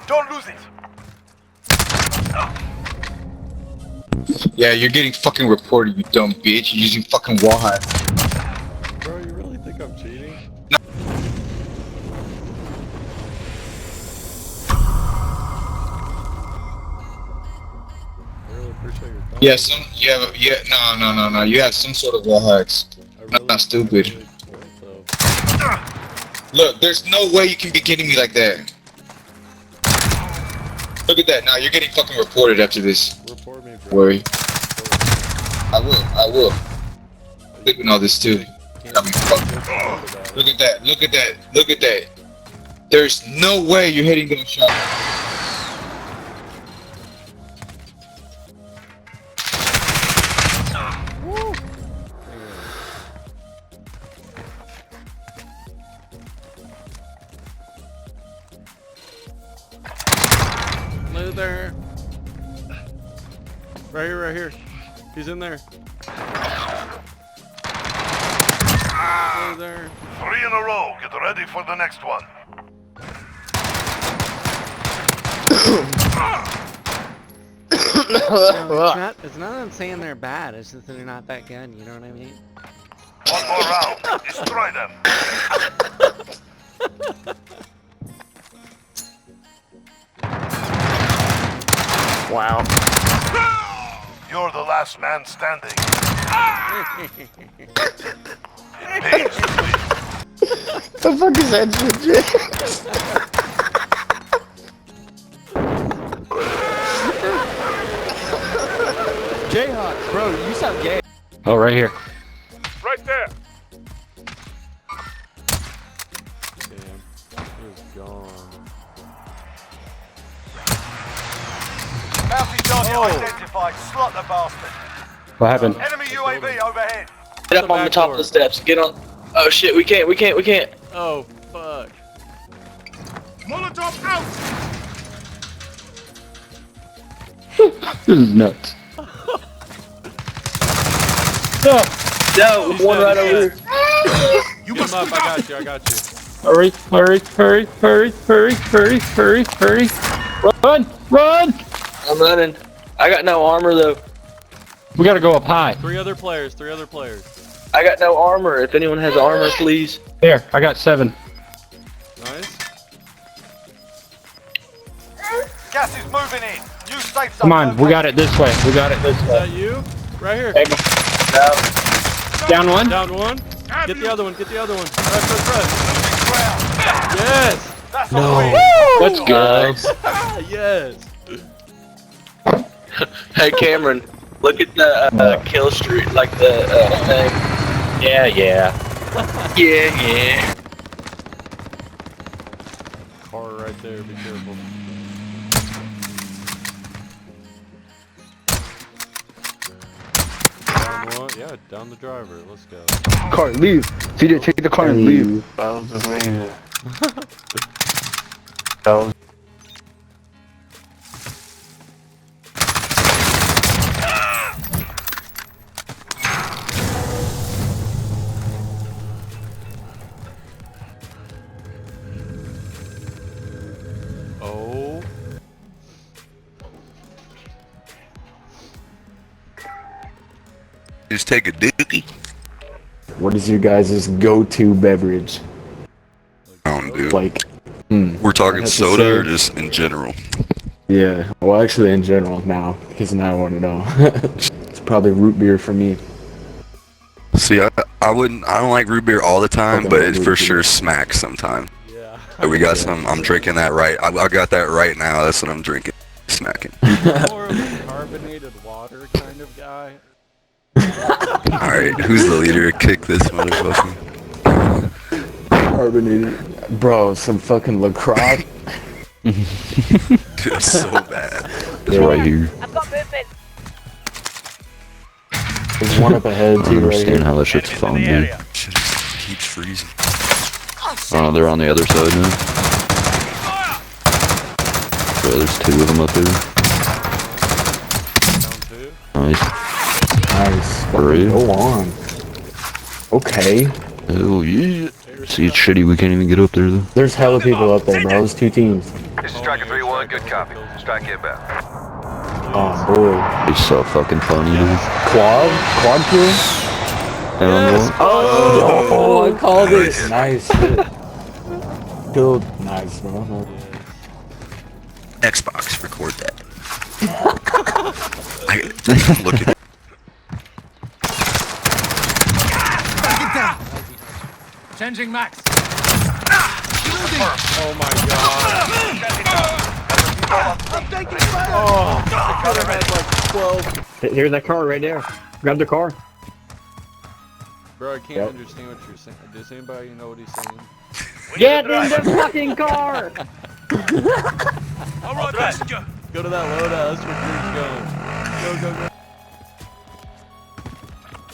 Don't lose it. Yeah, you're getting fucking reported, you dumb bitch. You're using fucking wall hacks. Bro, you really think I'm cheating? I really appreciate your time. Yeah, no. You have some sort of wall hacks. Not stupid. Look, there's no way you can be kidding me like that. Look at that. Now you're getting fucking reported after this. Report me, bro. Worry. I will. Clipping all this too. Got me fucked. Look at that. There's no way you're hitting those shots. There. Right here. He's in there. There. 3 in a row. Get ready for the next one. It's not that I'm saying they're bad, it's just that they're not that good, you know what I mean? One more round. Destroy them. Wow. You're the last man standing. The fuck is that shit? Jayhawk, bro, you sound gay. Oh, right here. Right there. Damn. He was gone. Bounty target identified. Slot the bastard. What happened? Enemy UAV overhead. Get up on the top of the steps. Get on. Oh shit, we can't. Oh, fuck. Molotov out. This is nuts. No, one right over here. You Get him up, I got you. Hurry. Run! I'm running. I got no armor though. We gotta go up high. Three other players. I got no armor. If anyone has armor, please. There, I got 7. Nice. Gas is moving in. New safe zone. Come on, we got it this way. Is that you? Right here. Down one. Down one. Get the other one. Press. Ground. Yes. That's No. a win. Let's go. Yes. Hey Cameron, look at the kill streak, like the thing. Yeah. Car right there. Be careful. Down one. Yeah, down the driver. Let's go. Car, leave. CJ, take the car and leave. Oh. Just take a dookie. What is your guys' go-to beverage? Dude. Like, We're I talking have to soda say- or just in general? yeah, well actually in general now, because now I want to know. It's probably root beer for me. See, I don't like root beer all the time, Okay, but root it for beer. sure smacks sometime. Yeah. We got some. I'm drinking that right. I got that right now. That's what I'm drinking. Smacking. More of a carbonated water kind of guy. All right, who's the leader? Kick this motherfucker. Carbonated. Bro, some fucking LaCroix. Dude, it's so bad. It's right here. I've got movement. There's one up ahead I don't too right understand here. how that shit's fun, dude. Shit just keeps freezing. Oh, they're on the other side now. Yeah, there's 2 of them up there. Down two. Nice. Nice. Hurry. Go on. Okay. Hell yeah. See, it's shitty we can't even get up there though. There's hella people up there, bro. There's 2 teams. This is Striker 3-1. Good copy. Strike inbound. Oh boy. He's so fucking funny, dude. Quad kill? Yes, Oh, I called it. Nice hit. Killed. Nice, bro. Xbox, record that. Look at Changing max. Oh my god. Oh, I could have had like 12. Here's that car right there. Grab the car. Bro, I can't understand what you're saying. Does anybody know what he's saying? Get in the fucking car! Alright, passenger. Go to that loadout. That's where Drew's going. Go, go, go.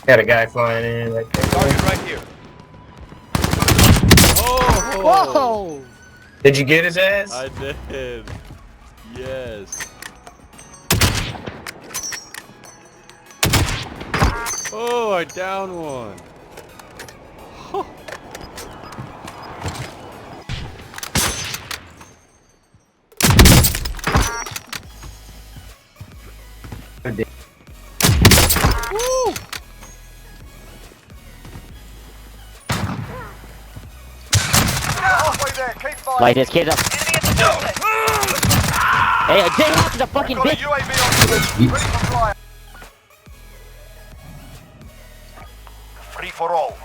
Got a guy flying in right there. Target right here. Oh! Whoa! Did you get his ass? I did. Yes. Oh, I downed one. Woo! Halfway there. Keep fighting. Light his kids up. Hey, J-Hawk is a fucking Got a bitch! UAV on. Ready for fly. Free for all.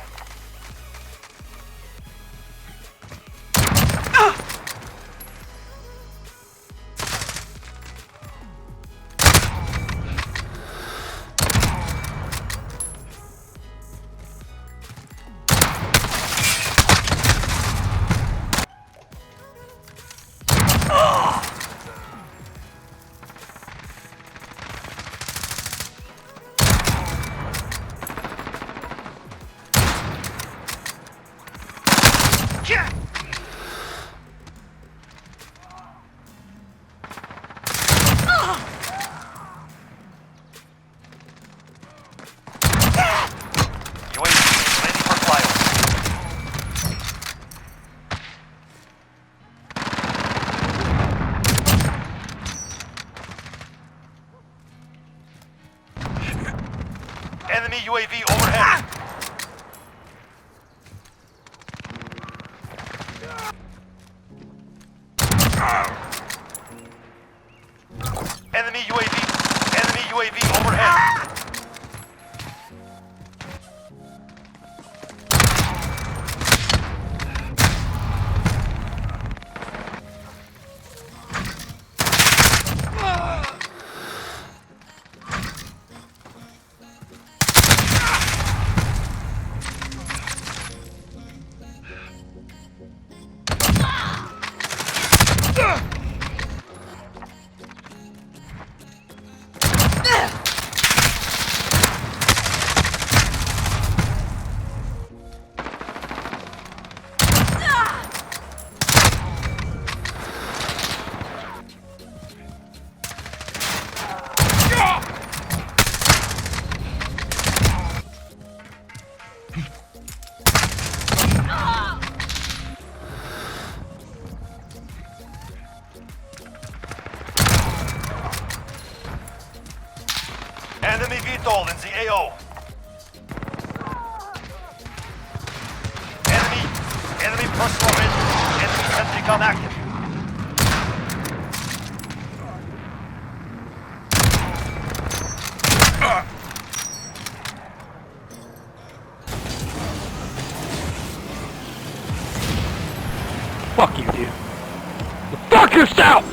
Enemy UAV overhead. Enemy UAV overhead. Enemy VTOL in the AO. Enemy personal hit. Enemy sentry gun active. Fuck you, dude. Fuck yourself!